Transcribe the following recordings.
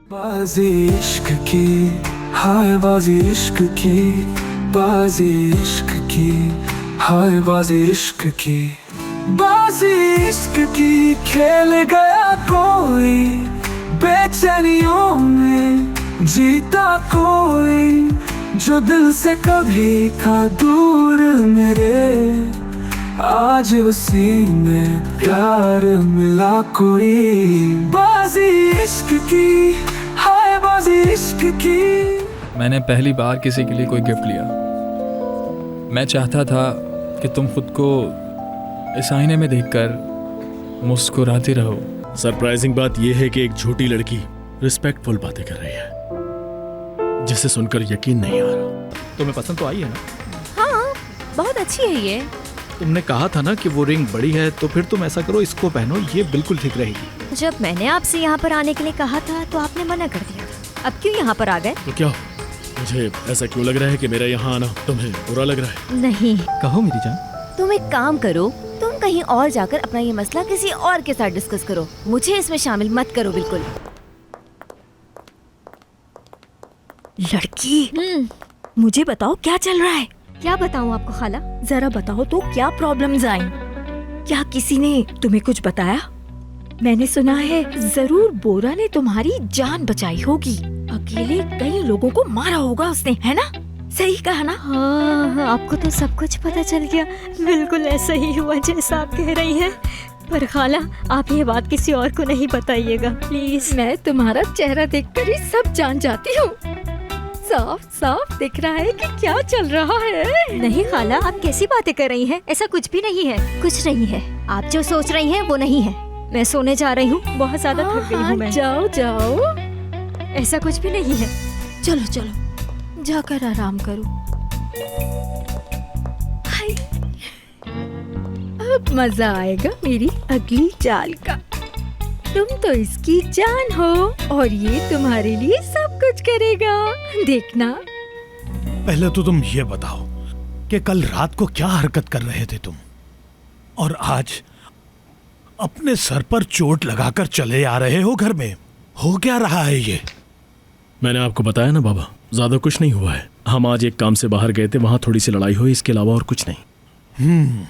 बाजी इश्क की, हाय बाजी इश्क की, बाजी इश्क की, हाय बाजी इश्क की, बाजी इश्क की खेल गया कोई, बेचैनियों में जीता कोई, जो दिल से कभी था दूर मेरे, आज उसी में प्यार मिला कोई, बाजी इश्क की, हाय बाजी इश्क की। मैंने पहली बार किसी के लिए कोई गिफ्ट लिया। मैं चाहता था कि तुम खुद को इस आईने में देखकर मुस्कुराती रहो। सरप्राइजिंग बात यह है कि एक झूठी लड़की रिस्पेक्टफुल बातें कर रही है, जिसे सुनकर यकीन नहीं आ रहा। तुम्हें पसंद तो आई है ना? हाँ, बहुत अच्छी है ये। तुमने कहा था ना कि वो रिंग बड़ी है, तो फिर तुम ऐसा करो, इसको पहनो, ये बिल्कुल ठीक रहेगी। जब मैंने आपसे यहाँ पर आने के लिए कहा था तो आपने मना कर दिया। अब क्यों यहाँ पर आ गए? तो क्या, मुझे ऐसा क्यों लग रहा है कि मेरा यहाँ आना तुम्हें बुरा लग रहा है? नहीं। कहो मेरी जान। तुम एक काम करो, तुम कहीं और जाकर अपना ये मसला किसी और के साथ डिस्कस करो, मुझे इसमें शामिल मत करो बिल्कुल। लड़की, मुझे बताओ क्या चल रहा है? क्या बताऊँ आपको खाला? जरा बताओ तो क्या प्रॉब्लम्स आई? क्या किसी ने तुम्हें कुछ बताया? मैंने सुना है जरूर बोरा ने तुम्हारी जान बचाई होगी। अकेले कई लोगों को मारा होगा उसने, है ना? सही कहा ना? हाँ, आपको तो सब कुछ पता चल गया। बिल्कुल ऐसा ही हुआ जैसा आप कह रही हैं। पर खाला, आप ये बात किसी और को नहीं बताइएगा प्लीज। मैं तुम्हारा चेहरा देखकर ही सब जान जाती हूँ। साफ साफ दिख रहा है कि क्या चल रहा है। नहीं खाला, आप कैसी बातें कर रही हैं? ऐसा कुछ भी नहीं है, कुछ नहीं है। आप जो सोच रही हैं वो नहीं है। मैं सोने जा रही हूँ, बहुत ज्यादा थक गई हूँ मैं। जाओ जाओ, ऐसा कुछ भी नहीं है। चलो चलो, जाकर आराम करो। हाय, अब मजा आएगा मेरी अगली चाल का। तुम तो इसकी जान हो और ये तुम्हारे लिए सब कुछ करेगा, देखना। पहले तो तुम ये बताओ कि कल रात को क्या हरकत कर रहे थे तुम, और आज अपने सर पर चोट लगाकर चले आ रहे हो घर में। हो क्या रहा है ये? मैंने आपको बताया ना बाबा, ज्यादा कुछ नहीं हुआ है। हम आज एक काम से बाहर गए थे, वहां थोड़ी सी लड़ाई हुई, इसके अलावा और कुछ नहीं।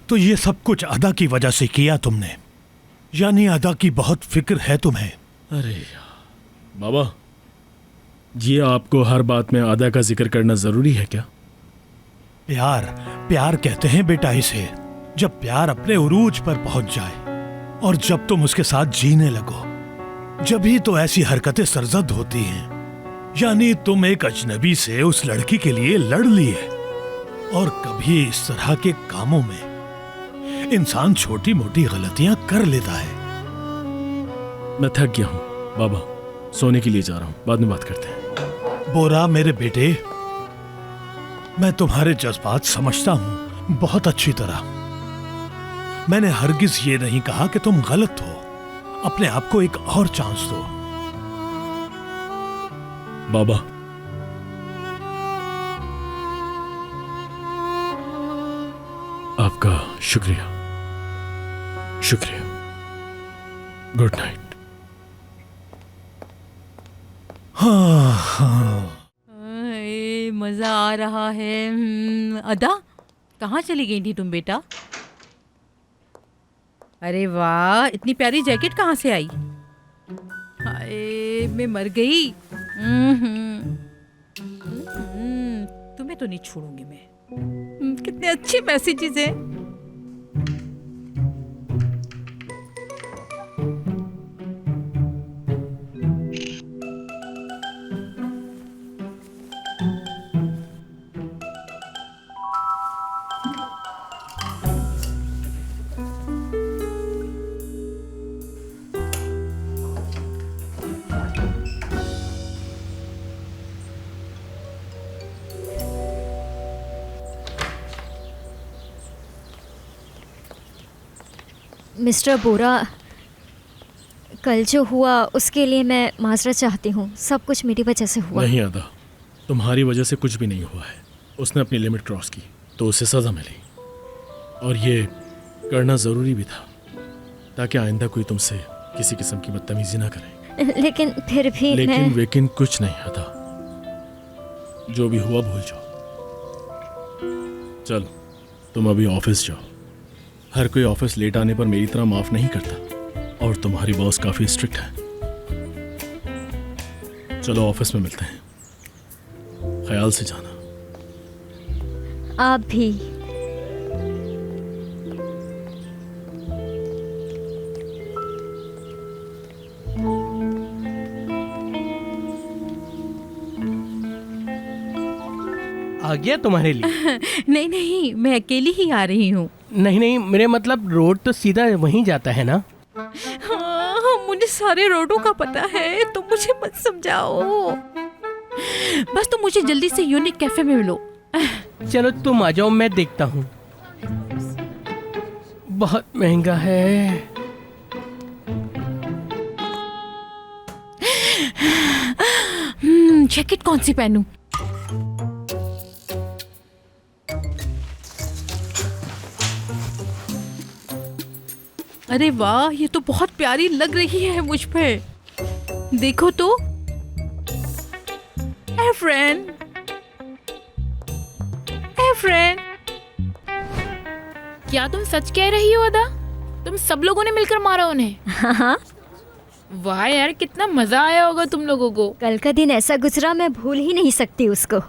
तो ये सब कुछ अदा की वजह से किया तुमने? यानी अदा की बहुत फिक्र है तुम्हें? अरे बाबा, ये आपको हर बात में अदा का जिक्र करना जरूरी है क्या? प्यार, प्यार कहते हैं बेटा इसे, जब प्यार अपने उरूज पर पहुंच जाए और जब तुम उसके साथ जीने लगो, जब ही तो ऐसी हरकतें सरजद होती हैं। यानी तुम एक अजनबी से उस लड़की के लिए लड़ लिए, और कभी इस तरह के कामों में इंसान छोटी मोटी गलतियां कर लेता है। मैं थक गया हूँ बाबा, सोने के लिए जा रहा हूँ, बाद में बात करते हैं। बोरा मेरे बेटे, मैं तुम्हारे जज्बात समझता हूँ बहुत अच्छी तरह। मैंने हरगिज ये नहीं कहा कि तुम गलत हो। अपने आप को एक और चांस दो। बाबा, आपका शुक्रिया, शुक्रिया। Good night. हाँ हाँ, मजा आ रहा है। अदा, कहाँ चली गई थी तुम बेटा? अरे वाह, इतनी प्यारी जैकेट कहाँ से आई? हाय, मैं मर गई। तुम्हें तो नहीं छोड़ूंगी मैं। कितने अच्छे मैसेजेस हैं। मिस्टर बोरा, कल जो हुआ उसके लिए मैं माजरत चाहती हूँ। सब कुछ मेरी वजह से हुआ। नहीं अदा, तुम्हारी वजह से कुछ भी नहीं हुआ है। उसने अपनी लिमिट क्रॉस की तो उसे सज़ा मिली, और ये करना ज़रूरी भी था ताकि आइंदा कोई तुमसे किसी किस्म की बदतमीजी ना करे। लेकिन फिर भी लेकिन वेकिन कुछ नहीं अदा, जो भी हुआ भूल जाओ। चलो तुम अभी ऑफिस जाओ। हर कोई ऑफिस लेट आने पर मेरी तरह माफ नहीं करता, और तुम्हारी बॉस काफी स्ट्रिक्ट है। चलो ऑफिस में मिलते हैं, ख्याल से जाना। आप भी। आ गया तुम्हारे लिए? नहीं नहीं, मैं अकेली ही आ रही हूँ। नहीं नहीं, मेरे मतलब रोड तो सीधा वहीं जाता है ना? हाँ, मुझे सारे रोडों का पता है, तो मुझे मत समझाओ। बस तुम मुझे जल्दी से यूनिक कैफे में मिलो। चलो तुम आ जाओ, मैं देखता हूँ। बहुत महंगा है। जैकेट कौन सी पहनूं? अरे वाह, ये तो बहुत प्यारी लग रही है मुझ पे। देखो तो। Hey friend, hey friend। क्या तुम सच कह रही हो अदा? तुम सब लोगों ने मिलकर मारा उन्हें? हाँ, वाह यार, कितना मजा आया होगा तुम लोगों को। कल का दिन ऐसा गुजरा, मैं भूल ही नहीं सकती उसको।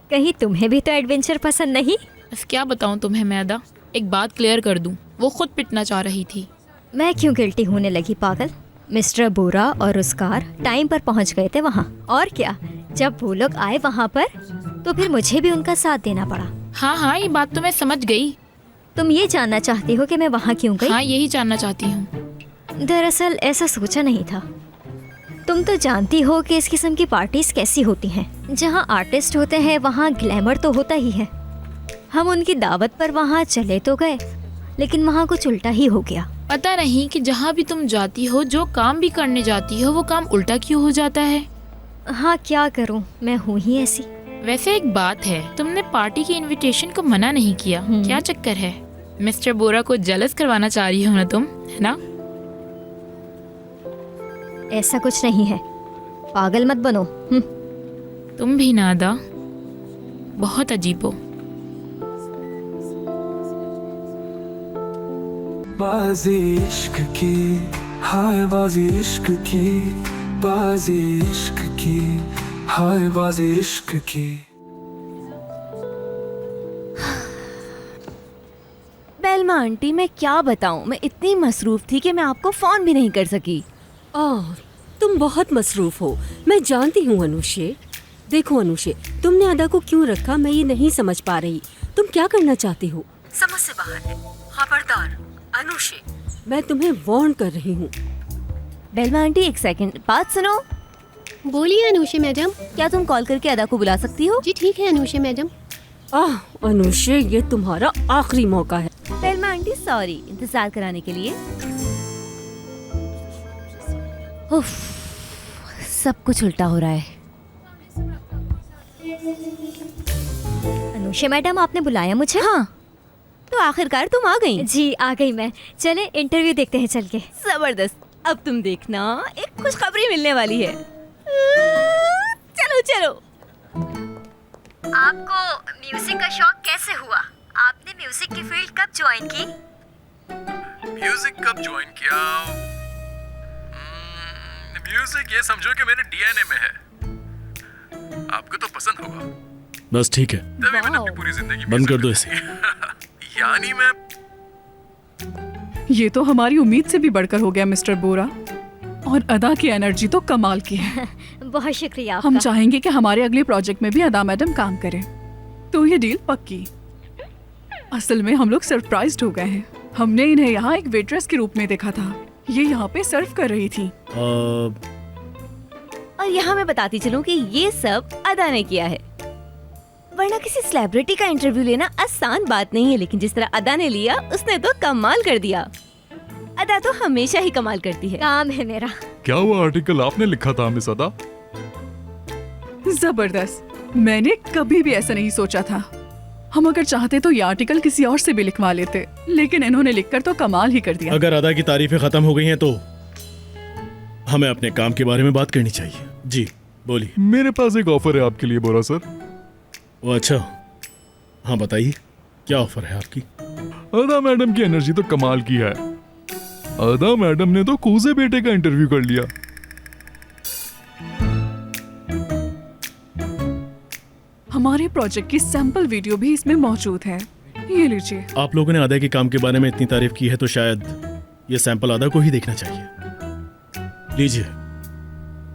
कहीं तुम्हें भी तो एडवेंचर पसंद नहीं? बस क्या बताऊं तुम्हें मैं अदा, एक बात क्लियर कर दूं, वो खुद पिटना चाह रही थी। मैं क्यों गिल्टी होने लगी पागल? मिस्टर बोरा और उसकार टाइम पर पहुंच गए थे वहाँ, और क्या, जब वो लोग आए वहाँ पर तो फिर मुझे भी उनका साथ देना पड़ा। हाँ हाँ, ये बात तो मैं समझ गई। तुम ये जानना चाहती हो कि मैं वहाँ क्यों गई? हाँ, यही जानना चाहती हूँ। दरअसल ऐसा सोचा नहीं था। तुम तो जानती हो कि इस किस्म की पार्टीज कैसी होती हैं। जहाँ आर्टिस्ट होते हैं वहाँ ग्लैमर तो होता ही है। हम उनकी दावत पर वहाँ चले तो गए, लेकिन वहाँ कुछ उल्टा ही हो गया। पता नहीं कि जहाँ भी तुम जाती हो, जो काम भी करने जाती हो, वो काम उल्टा क्यों हो जाता है। हाँ, क्या करूँ, मैं हूँ ही ऐसी। वैसे एक बात है, तुमने पार्टी की इनविटेशन को मना नहीं किया, क्या चक्कर है? मिस्टर बोरा को जेलस करवाना चाह रही हो ना तुम, है ना? ऐसा कुछ नहीं है, पागल मत बनो। तुम भी ना अदा, बहुत अजीब हो। बाजी इश्क की, हाय बाजी इश्क की, बाजी इश्क की, हाय बाजी इश्क की। बेलमा आंटी, मैं क्या बताऊं, मैं इतनी मसरूफ थी कि मैं आपको फोन भी नहीं कर सकी। ओह, तुम बहुत मसरूफ हो, मैं जानती हूँ अनुषे। देखो अनुषे, तुमने अदा को क्यों रखा मैं ये नहीं समझ पा रही। तुम क्या करना चाहती हो? समझ से बाहर है। खबरदार अनुषे, मैं तुम्हें वार्न कर रही हूँ। बेलमा आंटी, एक सेकंड, बात सुनो। बोलिए अनुषे मैडम। क्या तुम कॉल करके अदा को बुला सकती हो? जी ठीक है अनुषे मैडम। अनुषे, ये तुम्हारा आखिरी मौका है। बेलमा आंटी सॉरी इंतजार कराने के लिए। उफ, सब कुछ उल्टा हो रहा है। अनुषा मैडम, आपने बुलाया मुझे? हाँ, तो आखिरकार तुम आ गई। जी आ गई मैं। चले इंटरव्यू देखते हैं चल के। जबरदस्त, अब तुम देखना, एक खुशखबरी मिलने वाली है। चलो चलो। आपको म्यूजिक का शौक कैसे हुआ? आपने म्यूजिक की फील्ड कब ज्वाइन की? म्यूजिक कब ज्वाइन किया? म्यूजिक ये समझो कि मेरे डीएनए में है। आपको तो पसंद होगा। बस ठीक है, तभी मैंने अपनी पूरी जिंदगी बंद कर दो इसे। यानी मैं ये तो हमारी उम्मीद से भी बढ़कर हो गया मिस्टर बोरा। और अदा की एनर्जी तो कमाल की है। बहुत शुक्रिया आपका। हम चाहेंगे कि हमारे अगले प्रोजेक्ट में भी अदा मैडम काम करें, तो ये डील पक्की। असल में हम लोग सरप्राइज्ड हो गए हैं। हमने इन्हें यहाँ एक वेट्रेस के रूप में देखा था। ये यहाँ पे सर्व कर रही थी। और यहाँ मैं बताती चलूँ कि ये सब अदा ने किया है। वरना किसी सेलिब्रिटी का इंटरव्यू लेना आसान बात नहीं है, लेकिन जिस तरह अदा ने लिया उसने तो कमाल कर दिया। अदा तो हमेशा ही कमाल करती है। काम है मेरा। क्या वो आर्टिकल आपने लिखा था मिस अदा? जबरदस्त, मैंने कभी भी ऐसा नहीं सोचा था। हम अगर चाहते तो ये आर्टिकल किसी और से भी लिखवा लेते, लेकिन इन्होंने लिखकर तो कमाल ही कर दिया। अगर अदा की तारीफें खत्म हो गई हैं तो हमें अपने काम के बारे में बात करनी चाहिए। जी बोलिए। मेरे पास एक ऑफर है आपके लिए बोरा सर। वो अच्छा, हाँ बताइए क्या ऑफर है आपकी? अदा मैडम की एनर्जी तो कमाल की है। अदा मैडम ने तो कूजे बेटे का इंटरव्यू कर लिया। हमारे प्रोजेक्ट की सैंपल वीडियो भी इसमें मौजूद है, ये लीजिए। आप लोगों ने अदा के काम के बारे में इतनी तारीफ की है तो शायद ये सैंपल अदा को ही देखना चाहिए। लीजिए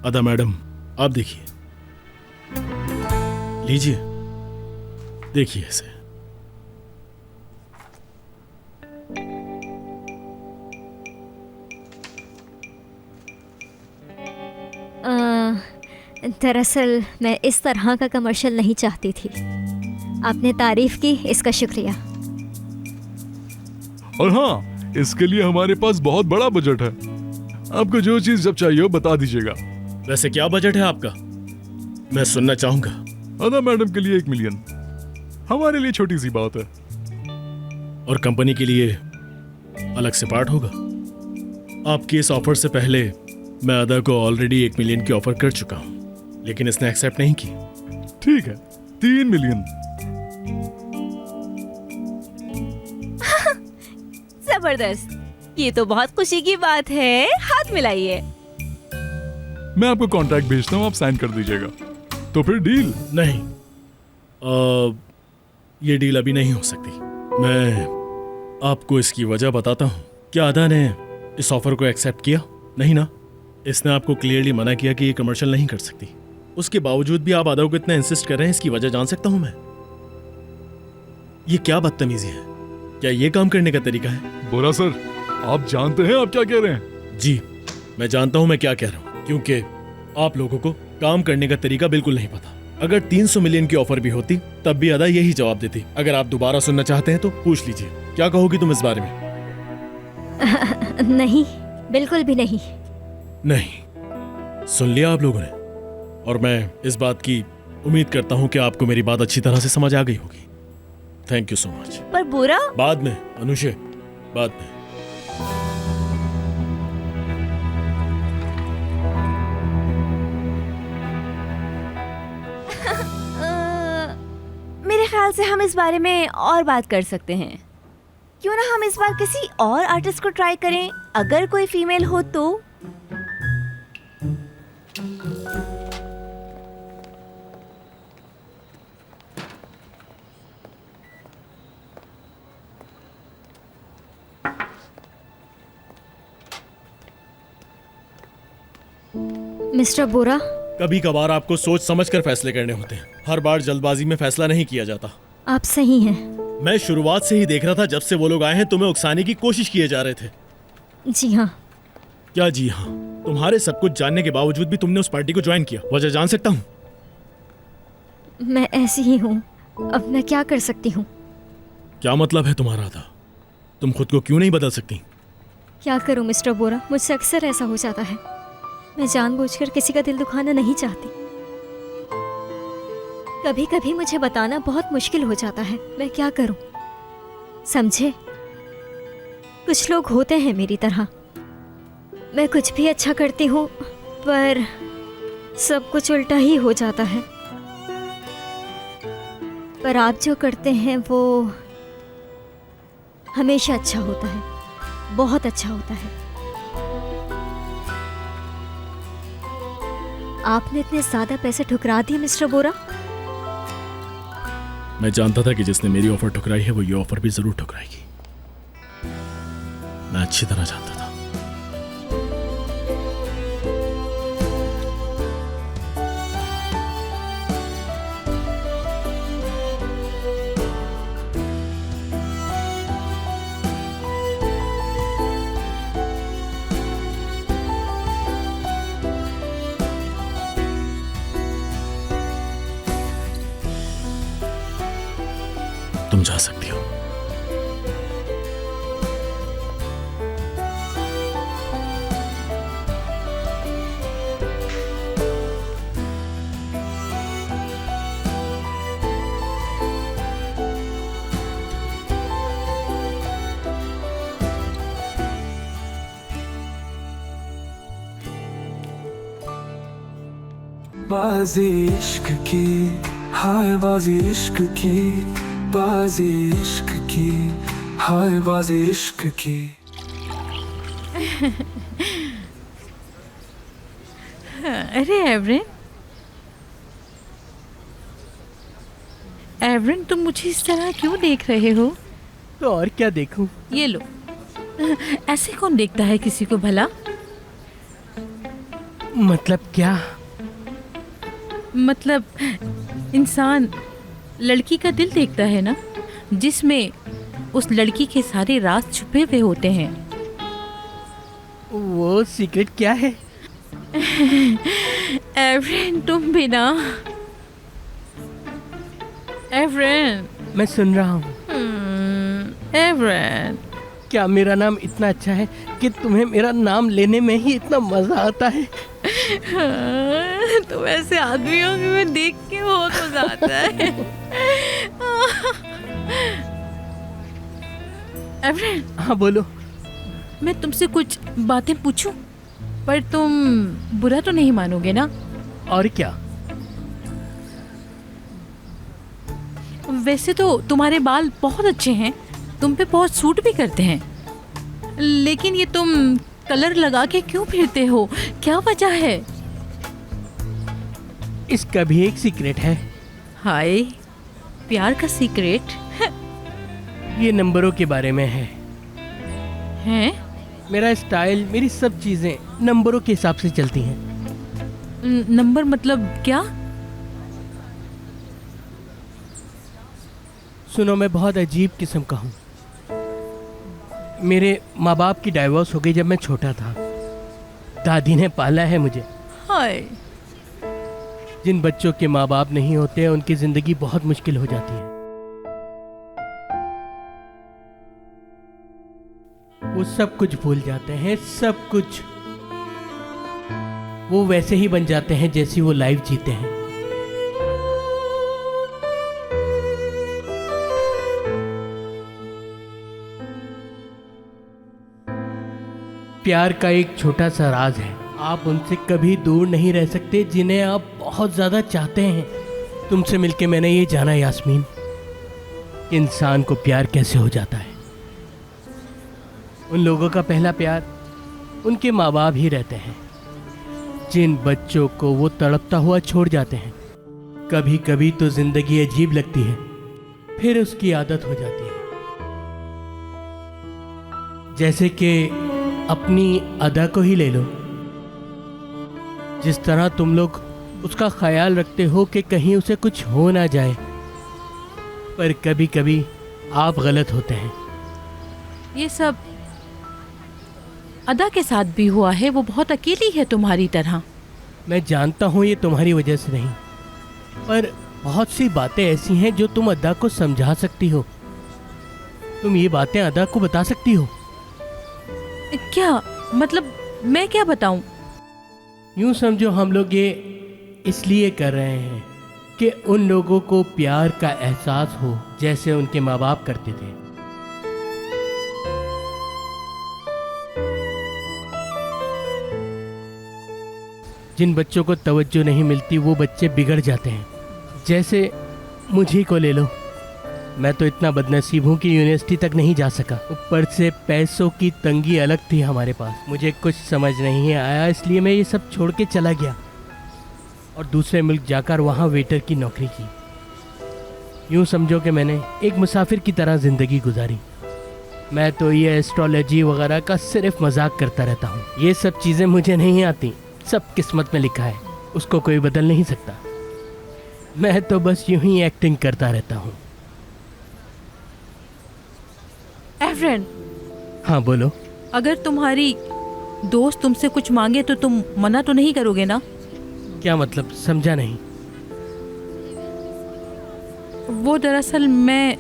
अदा मैडम, आप देखिए, लीजिए देखिए इसे। दरअसल मैं इस तरह का कमर्शियल नहीं चाहती थी। आपने तारीफ की, इसका शुक्रिया। और हाँ, इसके लिए हमारे पास बहुत बड़ा बजट है। आपको जो चीज जब चाहिए हो बता दीजिएगा। वैसे क्या बजट है आपका, मैं सुनना चाहूंगा। अदा मैडम के लिए 1 मिलियन हमारे लिए छोटी सी बात है। और कंपनी के लिए अलग से पार्ट होगा। आपके इस ऑफर से पहले मैं अदा को ऑलरेडी 1 मिलियन की ऑफर कर चुका हूं, लेकिन इसने एक्सेप्ट नहीं की। ठीक है, 3 मिलियन। जबरदस्त, ये तो बहुत खुशी की बात है। हाथ मिलाइए। मैं आपको कॉन्ट्रैक्ट भेजता हूँ, आप साइन कर दीजिएगा। तो फिर डील? नहीं, ये डील अभी नहीं हो सकती। मैं आपको इसकी वजह बताता हूँ। क्या अदा ने इस ऑफर को एक्सेप्ट किया? नहीं ना। इसने आपको क्लियरली मना किया कि ये कमर्शियल नहीं कर सकती। उसके बावजूद भी आप अदा को इतना इंसिस्ट कर रहे हैं, इसकी वजह जान सकता हूं मैं? ये क्या बदतमीजी है? क्या ये काम करने का तरीका है? बोरा सर, आप जानते हैं आप क्या कह रहे हैं? जी मैं जानता हूं मैं क्या कह रहा हूं, क्योंकि आप लोगों को काम करने का तरीका बिल्कुल नहीं पता। अगर 300 मिलियन की ऑफर भी होती तब भी अदा यही जवाब देती। अगर आप दोबारा सुनना चाहते हैं तो पूछ लीजिए। क्या कहोगी तुम इस बारे में? नहीं, बिल्कुल भी नहीं। नहीं, सुन लिया आप लोगों ने। और मैं इस बात की उम्मीद करता हूं कि आपको मेरी बात अच्छी तरह से समझ आ गई होगी। Thank you so much. पर बोरा? बाद में अनुषे, बाद में। मेरे ख्याल से हम इस बारे में और बात कर सकते हैं। क्यों ना हम इस बार किसी और आर्टिस्ट को ट्राई करें, अगर कोई फीमेल हो तो। मिस्टर बोरा, कभी कभार आपको सोच समझ कर फैसले करने होते हैं। हर बार जल्दबाजी में फैसला नहीं किया जाता। आप सही हैं। मैं शुरुआत से ही देख रहा था, जब से वो लोग आए हैं तुम्हें उकसाने की कोशिश किए जा रहे थे। जी हाँ। क्या जी हाँ? तुम्हारे सब कुछ जानने के बावजूद भी तुमने उस पार्टी को ज्वाइन किया, वजह जान सकता हूँ? मैं ऐसी ही हूँ, अब मैं क्या कर सकती हूँ? क्या मतलब है तुम्हारा था? तुम खुद को क्यों नहीं बदल सकती? क्या करूँ मिस्टर बोरा, मुझसे अक्सर ऐसा हो जाता है। मैं जानबूझकर किसी का दिल दुखाना नहीं चाहती। कभी कभी मुझे बताना बहुत मुश्किल हो जाता है, मैं क्या करूं? समझे? कुछ लोग होते हैं मेरी तरह। मैं कुछ भी अच्छा करती हूँ पर सब कुछ उल्टा ही हो जाता है। पर आप जो करते हैं वो हमेशा अच्छा होता है, बहुत अच्छा होता है। आपने इतने ज्यादा पैसे ठुकरा दिए मिस्टर बोरा। मैं जानता था कि जिसने मेरी ऑफर ठुकराई है वो ये ऑफर भी जरूर ठुकराएगी। मैं अच्छी तरह जानता था। तुम जा सकती हो। बाजी इश्क की, हाय बाजी इश्क की, बाजी इश्क की, हाय बाजी इश्क की। अरे एवरेन, एवरेन तुम मुझे इस तरह क्यों देख रहे हो? तो और क्या देखूं? ये लो, ऐसे कौन देखता है किसी को भला? मतलब क्या? मतलब इंसान लड़की का दिल देखता है ना, जिसमें उस लड़की के सारे राज छुपे हुए होते हैं। वो सीक्रेट क्या है? एवरेन तुम भी ना। एवरेन, मैं सुन रहा हूँ। एवरेन, क्या मेरा नाम इतना अच्छा है कि तुम्हें मेरा नाम लेने में ही इतना मजा आता है? तो ऐसे आदमियों को मैं देख के बहुत मजा आता है। एवरेन, हाँ बोलो। मैं तुमसे कुछ बातें पूछूं, पर तुम बुरा तो नहीं मानोगे ना? और क्या? वैसे तो तुम्हारे बाल बहुत अच्छे हैं, तुम पे बहुत सूट भी करते हैं, लेकिन ये तुम कलर लगा के क्यों फिरते हो? क्या वजह है? इसका भी एक सीक्रेट है। हाय, प्यार का सीक्रेट? ये नंबरों के बारे में है। हैं? मेरा स्टाइल, मेरी सब चीजें नंबरों के हिसाब से चलती हैं। नंबर मतलब क्या? सुनो, मैं बहुत अजीब किस्म का हूँ। मेरे माँ बाप की डाइवोर्स हो गई जब मैं छोटा था। दादी ने पाला है मुझे। हाय। जिन बच्चों के माँ बाप नहीं होते उनकी जिंदगी बहुत मुश्किल हो जाती है। वो सब कुछ भूल जाते हैं, सब कुछ। वो वैसे ही बन जाते हैं जैसी वो लाइफ जीते हैं। प्यार का एक छोटा सा राज है, आप उनसे कभी दूर नहीं रह सकते जिन्हें आप बहुत ज़्यादा चाहते हैं। तुमसे मिलके मैंने ये जाना यास्मीन, कि इंसान को प्यार कैसे हो जाता है। उन लोगों का पहला प्यार उनके माँ बाप ही रहते हैं, जिन बच्चों को वो तड़पता हुआ छोड़ जाते हैं। कभी कभी तो जिंदगी अजीब लगती है, फिर उसकी आदत हो जाती है। जैसे कि अपनी अदा को ही ले लो। जिस तरह तुम लोग उसका ख्याल रखते हो कि कहीं उसे कुछ हो ना जाए, पर कभी कभी आप गलत होते हैं। ये सब अदा के साथ भी हुआ है। वो बहुत अकेली है तुम्हारी तरह। मैं जानता हूँ ये तुम्हारी वजह से नहीं, पर बहुत सी बातें ऐसी हैं जो तुम अदा को समझा सकती हो। तुम ये बातें अदा को बता सकती हो। क्या मतलब? मैं क्या बताऊं? यूं समझो, हम लोग ये इसलिए कर रहे हैं कि उन लोगों को प्यार का एहसास हो जैसे उनके माँ बाप करते थे। जिन बच्चों को तवज्जो नहीं मिलती वो बच्चे बिगड़ जाते हैं। जैसे मुझे को ले लो, मैं तो इतना बदनसीब हूँ कि यूनिवर्सिटी तक नहीं जा सका। ऊपर से पैसों की तंगी अलग थी हमारे पास। मुझे कुछ समझ नहीं आया, इसलिए मैं ये सब छोड़ के चला गया और दूसरे मुल्क जाकर वहाँ वेटर की नौकरी की। यूँ समझो कि मैंने एक मुसाफिर की तरह ज़िंदगी गुजारी। मैं तो ये एस्ट्रोलॉजी वगैरह का सिर्फ मजाक करता रहता हूँ। ये सब चीज़ें मुझे नहीं आती, सब किस्मत में लिखा है, उसको कोई बदल नहीं सकता। मैं तो बस यूं ही एक्टिंग करता रहता हूँ। एवरेन, हाँ बोलो। अगर तुम्हारी दोस्त तुमसे कुछ मांगे तो तुम मना तो नहीं करोगे ना? क्या मतलब? समझा नहीं। वो दरअसल मैं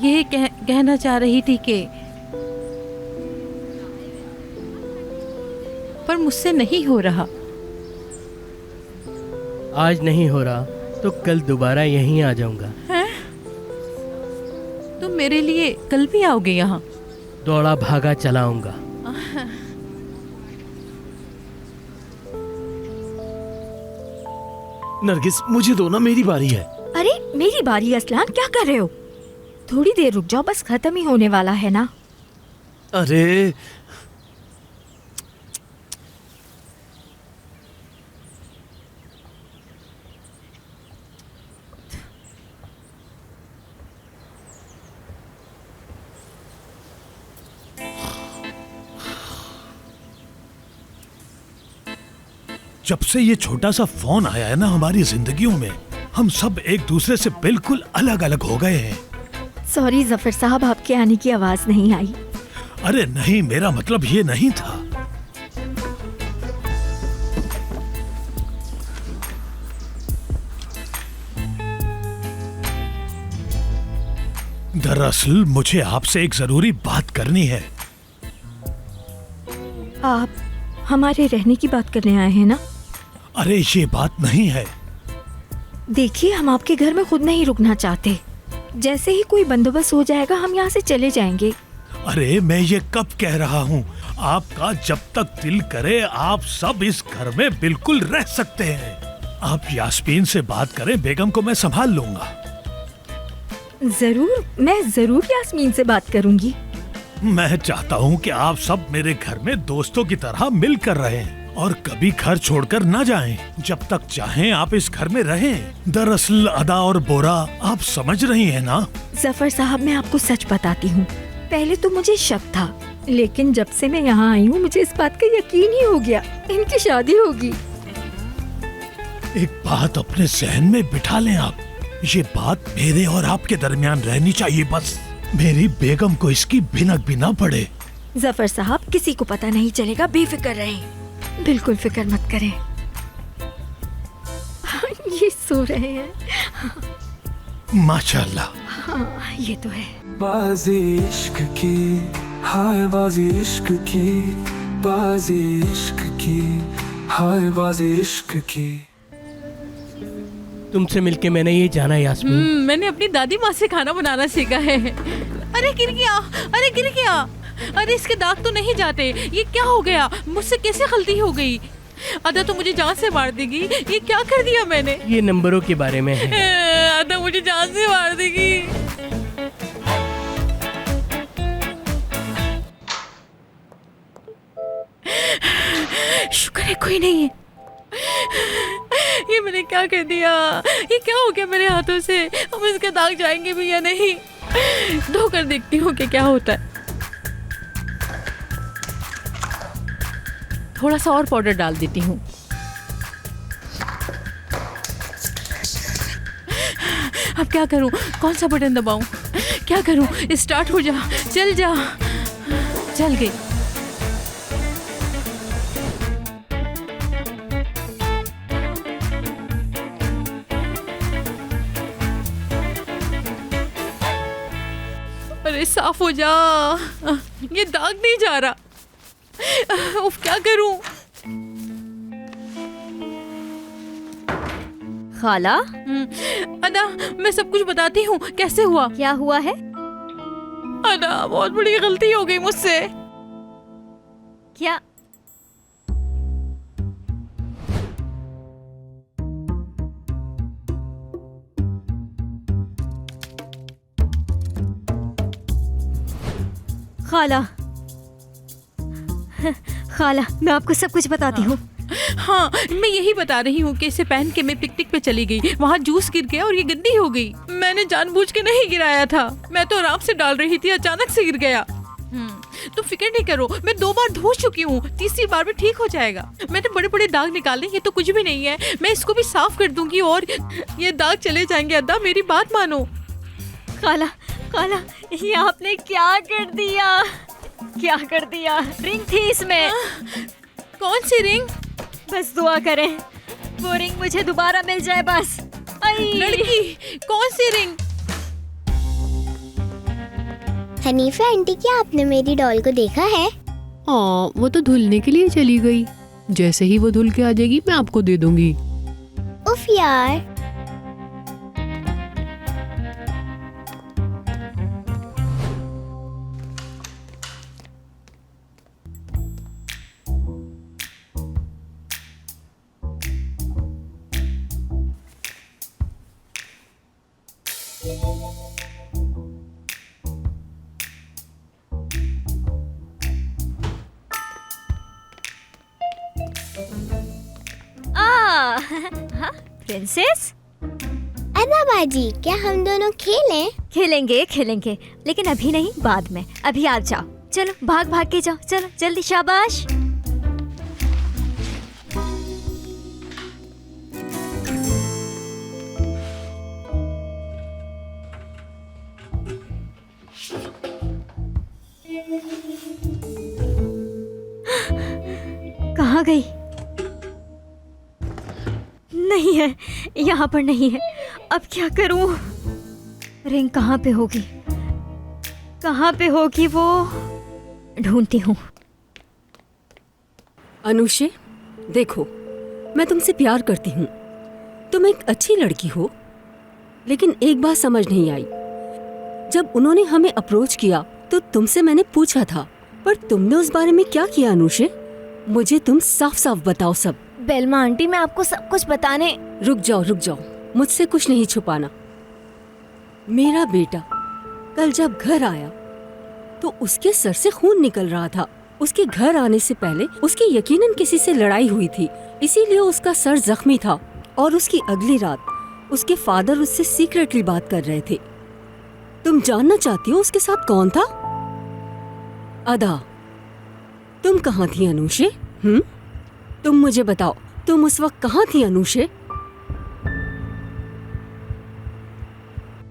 ये कहना चाह रही थी कि पर मुझसे नहीं हो रहा। आज नहीं हो रहा तो कल दोबारा यहीं आ जाऊंगा। हैं? तुम मेरे लिए कल भी आओगे यहाँ? दौड़ा भागा चलाऊंगा। नरगिस मुझे दो ना, मेरी बारी है। अरे मेरी बारी असलान, क्या कर रहे हो? थोड़ी देर रुक जाओ, बस खत्म ही होने वाला है ना। अरे जब से ये छोटा सा फोन आया है ना हमारी जिंदगियों में, हम सब एक दूसरे से बिल्कुल अलग अलग हो गए हैं। सॉरी जफर साहब, आपके आने की आवाज नहीं आई। अरे नहीं, मेरा मतलब ये नहीं था। दरअसल मुझे आपसे एक जरूरी बात करनी है। आप हमारे रहने की बात करने आए हैं ना? अरे ये बात नहीं है। देखिए, हम आपके घर में खुद नहीं रुकना चाहते। जैसे ही कोई बंदोबस्त हो जाएगा हम यहाँ से चले जाएंगे। अरे मैं ये कब कह रहा हूँ, आपका जब तक दिल करे आप सब इस घर में बिल्कुल रह सकते हैं। आप यास्मीन से बात करें, बेगम को मैं संभाल लूंगा। जरूर, मैं जरूर यास्मीन से बात करूंगी। मैं चाहता हूँ कि आप सब मेरे घर में दोस्तों की तरह मिलकर रहें और कभी घर छोड़कर न जाएं। जब तक चाहें आप इस घर में रहें। दरअसल अदा और बोरा, आप समझ रही हैं ना? जफर साहब, मैं आपको सच बताती हूँ, पहले तो मुझे शक था, लेकिन जब से मैं यहाँ आई हूँ मुझे इस बात का यकीन ही हो गया, इनकी शादी होगी। एक बात अपने जहन में बिठा लें आप, ये बात मेरे और आपके दरमियान रहनी चाहिए बस। मेरी बेगम को इसकी भिनक भी ना पड़े। जफर साहब, किसी को पता नहीं चलेगा, बेफिक्र रहें, बिल्कुल फिक्र मत करें। ये सो रहे हैं। माशाल्लाह। हाँ, ये तो है। बाजी इश्क की, हाय बाजी इश्क की, बाजी इश्क की, हाय बाजी इश्क की। तुमसे मिलके मैंने ये जाना यास्मीन। मैंने अपनी दादी माँ से खाना बनाना सीखा है। अरे गिर गया, अरे गिर गया, अरे इसके दाग तो नहीं जाते। ये क्या हो गया, मुझसे कैसे गलती हो गई? अदा तो मुझे जान से मार देगी। ये क्या कर दिया मैंने? ये नंबरों के बारे में है। अदा मुझे जान से मार देगी। शुक्र है कोई नहीं है। ये मैंने क्या कर दिया? ये क्या हो गया मेरे हाथों से? अब इसके दाग जाएंगे भी या नहीं? धोकर देखती हूँ कि क्या होता है। थोड़ा सा और पाउडर डाल देती हूँ। अब क्या करूँ? कौन सा बटन दबाऊँ? क्या करूँ? स्टार्ट हो जा, चल जा। चल गई। अरे साफ हो जा, ये दाग नहीं जा रहा। उफ, क्या करूं? खाला, अदा मैं सब कुछ बताती हूँ। कैसे हुआ? क्या हुआ है? अदा बहुत बड़ी गलती हो गई मुझसे। क्या? खाला, खाला, मैं आपको सब कुछ बताती हूँ। हाँ, मैं यही बता रही हूँ कि इसे पहन के मैं पिकनिक पे चली गई। वहाँ जूस गिर गया और ये गंदी हो गई। मैंने जानबूझ के नहीं गिराया था, मैं तो आराम से डाल रही थी, अचानक से गिर गया। तो फिक्र नहीं करो, मैं 2 बार धो चुकी हूँ, तीसरी बार में ठीक हो जाएगा। मैंने बड़े बड़े दाग निकाले, ये तो कुछ भी नहीं है। मैं इसको भी साफ कर दूंगी और ये दाग चले जाएंगे। अदा मेरी बात मानो। खाला, खाला, ये आपने क्या कर दिया? क्या कर दिया? रिंग थी इसमें। कौन सी रिंग? बस दुआ करें वो रिंग मुझे दोबारा मिल जाए बस। लड़की, कौन सी रिंग? हनीफा आंटी, क्या आपने मेरी डॉल को देखा है? हाँ, वो तो धुलने के लिए चली गई। जैसे ही वो धुल के आ जाएगी मैं आपको दे दूंगी। उफ यार। हाँ प्रिंसेस। अदा बाजी, क्या हम दोनों खेलें? खेलेंगे खेलेंगे, लेकिन अभी नहीं, बाद में। अभी आ जाओ, चलो भाग भाग के जाओ, चलो जल्दी, शाबाश। कहाँ गई? नहीं है, यहाँ पर नहीं है। अब क्या करूं? रिंग कहाँ पे होगी? कहाँ पे होगी वो? ढूंढती हूँ। अनुषे, देखो, मैं तुमसे प्यार करती हूँ। तुम एक अच्छी लड़की हो, लेकिन एक बात समझ नहीं आई। जब उन्होंने हमें अप्रोच किया तो तुमसे मैंने पूछा था, पर तुमने उस बारे में क्या किया अनुषे? मुझे तुम साफ साफ बताओ सब। बेलमा आंटी, मैं आपको सब कुछ बताने। रुक जाओ, मुझसे कुछ नहीं छुपाना। मेरा बेटा कल जब घर आया तो उसके सर से खून निकल रहा था। उसके घर आने से पहले उसकी यकीनन किसी से लड़ाई हुई थी, इसीलिए उसका सर जख्मी था। और उसकी अगली रात उसके फादर उससे सीक्रेटली बात कर रहे थे। तुम जानना चाहती हो उसके साथ कौन था? अदा, तुम कहाँ थी अनुषे? तुम मुझे बताओ, तुम उस वक्त कहाँ थी अनुषे?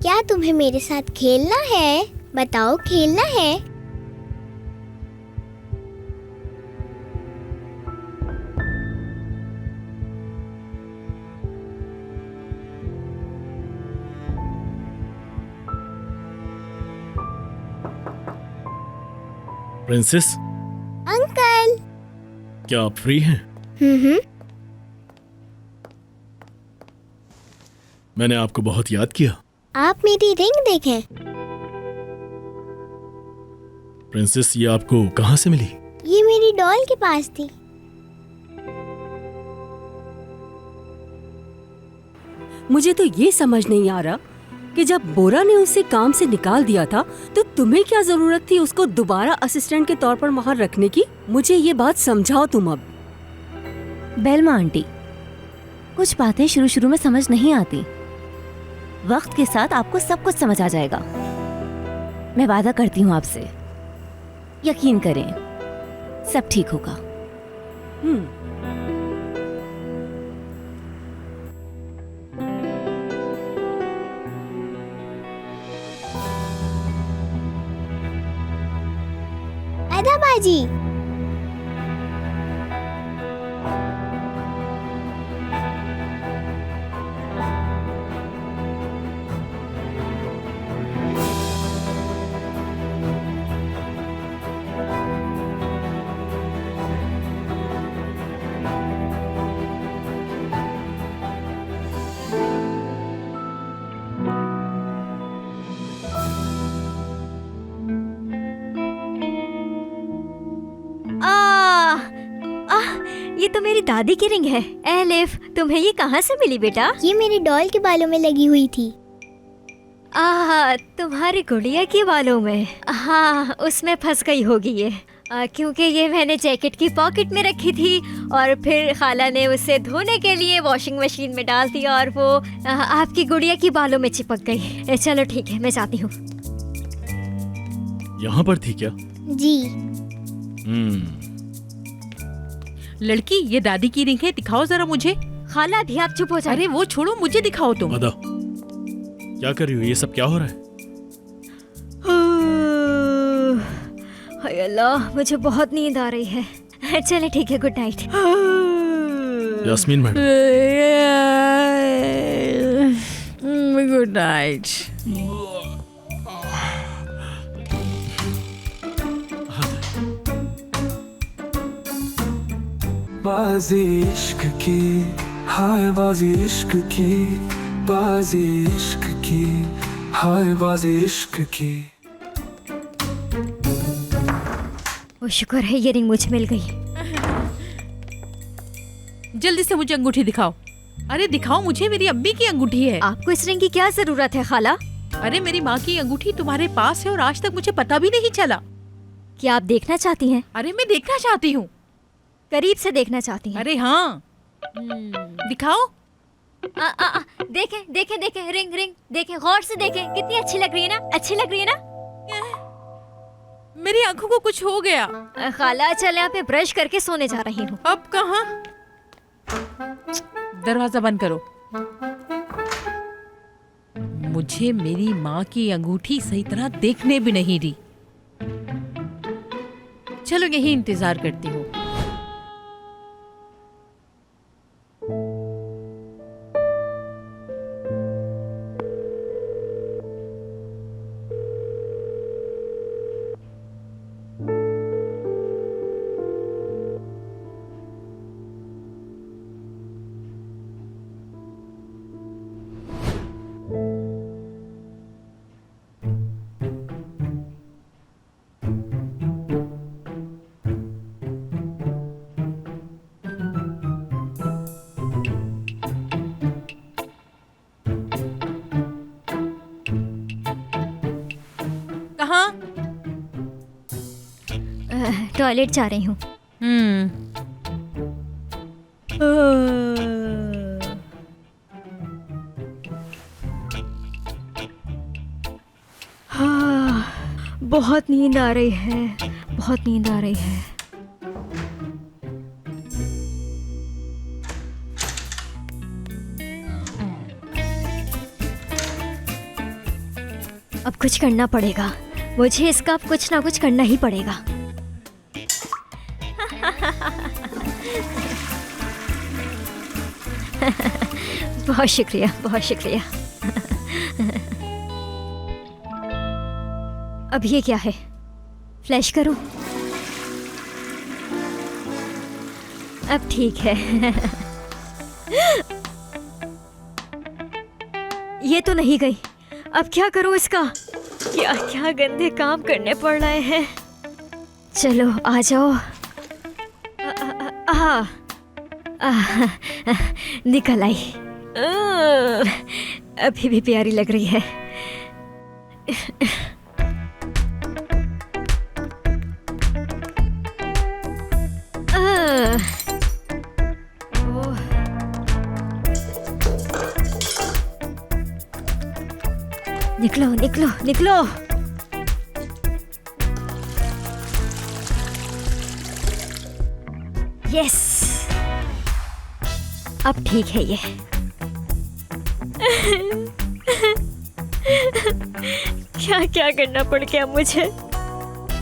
क्या तुम्हें मेरे साथ खेलना है? बताओ, खेलना है? प्रिंसेस। अंकल। क्या आप फ्री हैं? मैंने आपको बहुत याद किया। आप मेरी रिंग देखें। प्रिंसेस, ये आपको कहाँ से मिली? ये मेरी डॉल के पास थी। मुझे तो ये समझ नहीं आ रहा कि जब बोरा ने उसे काम से निकाल दिया था तो तुम्हें क्या जरूरत थी उसको दोबारा असिस्टेंट के तौर पर वहाँ रखने की? मुझे ये बात समझाओ तुम अब। बेलमा आंटी, कुछ बातें शुरू शुरू में समझ नहीं आती, वक्त के साथ आपको सब कुछ समझ आ जाएगा। मैं वादा करती हूँ आपसे, यकीन करें, सब ठीक होगा। अदा बाजी, ये तो मेरी दादी की रिंग है। एलिफ, तुम्हें ये कहाँ से मिली बेटा? ये मेरी डॉल के बालों में लगी हुई थी। तुम्हारी गुड़िया के बालों में? हाँ, उसमें फंस गई होगी ये, क्योंकि ये मैंने जैकेट की पॉकेट में रखी थी और फिर खाला ने उसे धोने के लिए वॉशिंग मशीन में डाल दिया और वो आपकी गुड़िया की बालों में चिपक गई। चलो ठीक है, मैं जाती हूँ। यहाँ पर थी क्या? जी। लड़की, ये दादी की रिंग है, दिखाओ जरा मुझे। खाला भी आप चुप हो जाओ। अरे वो छोड़ो, मुझे दिखाओ तुम। अदा, क्या कर रही हो? ये सब क्या हो रहा है? हाय अल्लाह, मुझे बहुत नींद आ रही है। चले ठीक है, good night. Yasmin madam. Good night. बाजी इश्क की, हाय बाजी इश्क की, बाजी इश्क की, हाय बाजी इश्क की। वो शुक्र है ये रिंग मुझे मिल गई। जल्दी से मुझे अंगूठी दिखाओ। अरे दिखाओ मुझे, मेरी अम्मी की अंगूठी है। आपको इस रिंग की क्या जरूरत है खाला? अरे मेरी माँ की अंगूठी तुम्हारे पास है और आज तक मुझे पता भी नहीं चला। क्या आप देखना चाहती हैं? अरे मैं देखना चाहती हूँ। करीब से देखना चाहती हैं? अरे हाँ, दिखाओ। देखें देखें देखें, रिंग रिंग देखें, गौर से देखें, कितनी अच्छी लग रही है ना, अच्छी लग रही है ना। मेरी आंखों को कुछ हो गया। खाला चल, यहाँ पे ब्रश करके सोने जा रही हूँ। अब कहाँ? दरवाजा बंद करो। मुझे मेरी माँ की अंगूठी सही तरह देखने भी नहीं दी। चलो यही इंतजार करती हूँ। कहाँ? टॉयलेट जा रही हूँ। बहुत नींद आ रही है, बहुत नींद आ रही है। अब कुछ करना पड़ेगा, मुझे इसका अब कुछ ना कुछ करना ही पड़ेगा। बहुत शुक्रिया, बहुत शुक्रिया। अब ये क्या है? फ्लैश करूं? अब ठीक है। ये तो नहीं गई, अब क्या करूं इसका? क्या क्या गंदे काम करने पड़ रहे हैं। चलो आ जाओ। निकल आई। अभी भी प्यारी लग रही है। निकलो निकलो निकलो। यस, अब ठीक है ये। क्या क्या करना पड़ गया मुझे।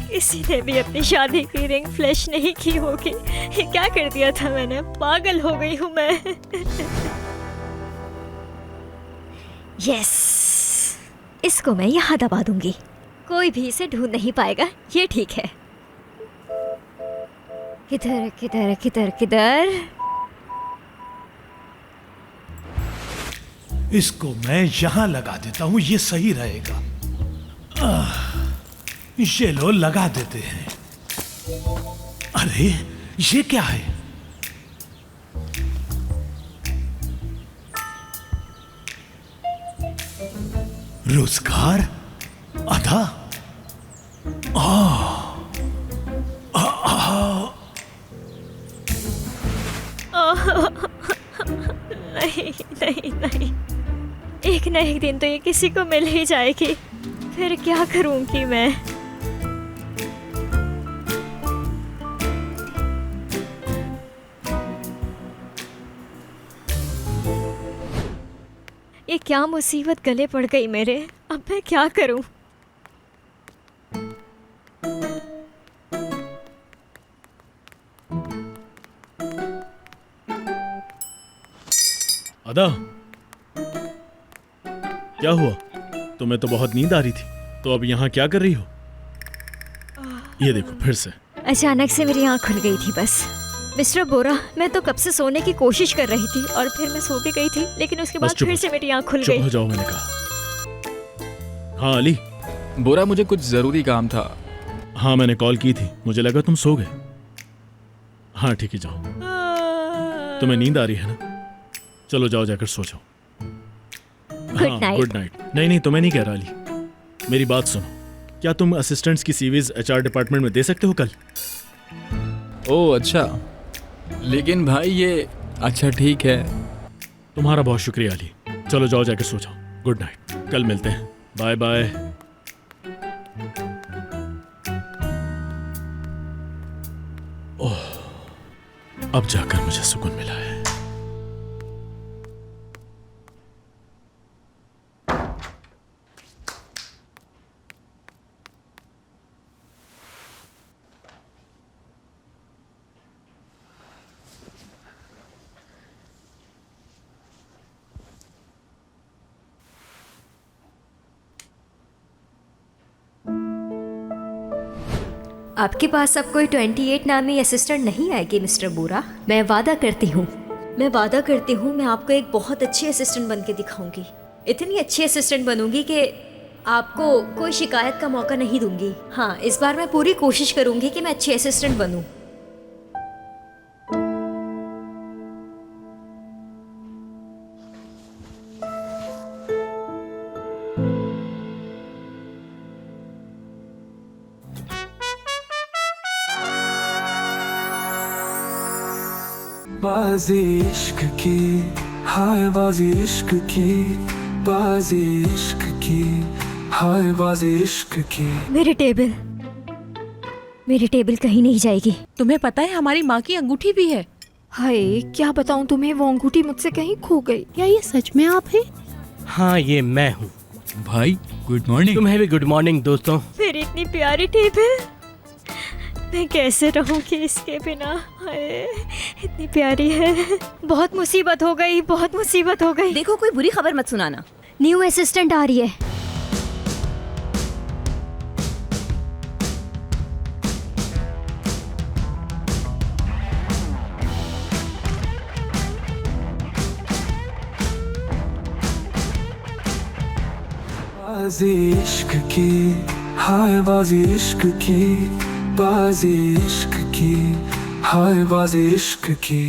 किसी ने भी अपनी शादी की रिंग फ्लैश नहीं की होगी। क्या कर दिया था मैंने? पागल हो गई हूँ मैं। यस, इसको मैं यहाँ दबा दूंगी, कोई भी इसे ढूंढ नहीं पाएगा। ये ठीक है। किधर किधर किधर किधर? इसको मैं यहाँ लगा देता हूँ, ये सही रहेगा। ये लो लगा देते हैं। अरे ये क्या है? रोजगार आधा। नहीं नहीं नहीं, एक न एक दिन तो ये किसी को मिल ही जाएगी। फिर क्या करूंगी मैं? ये क्या मुसीबत गले पड़ गई मेरे। अब मैं क्या करूं? अदा, क्या हुआ? तुम्हें तो बहुत नींद आ रही थी, तो अब यहाँ क्या कर रही हो? ये देखो फिर से। अचानक से मेरी आँख खुल गई थी बस। मिस्टर बोरा, मैं तो कब से सोने की कोशिश कर रही थी और फिर मैं सो भी गई थी, लेकिन उसके बाद फिर से मेरी आँख खुल गई। चुप हो जाओ, मैंने कहा। हाँ अली। बोरा, मुझे कुछ जरूरी काम था। हाँ मैंने कॉल की थी, मुझे लगा तुम सो गए। हाँ ठीक है, जाओ। तुम्हें नींद आ रही है ना? चलो जाओ, जाकर सो जाओ। Good night. Good night. नहीं तो मैं नहीं कह रहा अली, मेरी बात सुनो। क्या तुम असिस्टेंट्स की सीवीज एचआर डिपार्टमेंट में दे सकते हो कल? ओह अच्छा, लेकिन भाई ये अच्छा ठीक है। तुम्हारा बहुत शुक्रिया अली। चलो जाओ जाके सो जाओ। गुड नाइट, कल मिलते हैं। Bye bye. ओह, अब जाकर मुझे सुकून मिला है। आपके पास अब कोई 28 नामी असिस्टेंट नहीं आएगी मिस्टर बोरा। मैं वादा करती हूँ मैं आपको एक बहुत अच्छी असिस्टेंट बन के दिखाऊंगी। इतनी अच्छी असिस्टेंट बनूंगी कि आपको कोई शिकायत का मौका नहीं दूंगी। हाँ, इस बार मैं पूरी कोशिश करूंगी कि मैं अच्छी असिस्टेंट बनूं। बाजी इश्क की, हाय बाजी इश्क की, बाजी इश्क की, हाय बाजी इश्क की। मेरी टेबल कहीं नहीं जाएगी। तुम्हें पता है हमारी माँ की अंगूठी भी है। हाय, क्या बताऊं तुम्हें, वो अंगूठी मुझसे कहीं खो गई। क्या ये सच में आप हैं? हाँ, ये मैं हूँ। भाई गुड मॉर्निंग। तुम्हें भी गुड मॉर्निंग दोस्तों। मेरी इतनी प्यारी टेबल, मैं कैसे रहूंगी इसके बिना। हाय, इतनी प्यारी है। बहुत मुसीबत हो गई। देखो, कोई बुरी खबर मत सुनाना। न्यू असिस्टेंट आ रही है। बाजी इश्क की, हाय बाजी इश्क की, बाजी इश्क की, हाय बाजी इश्क की।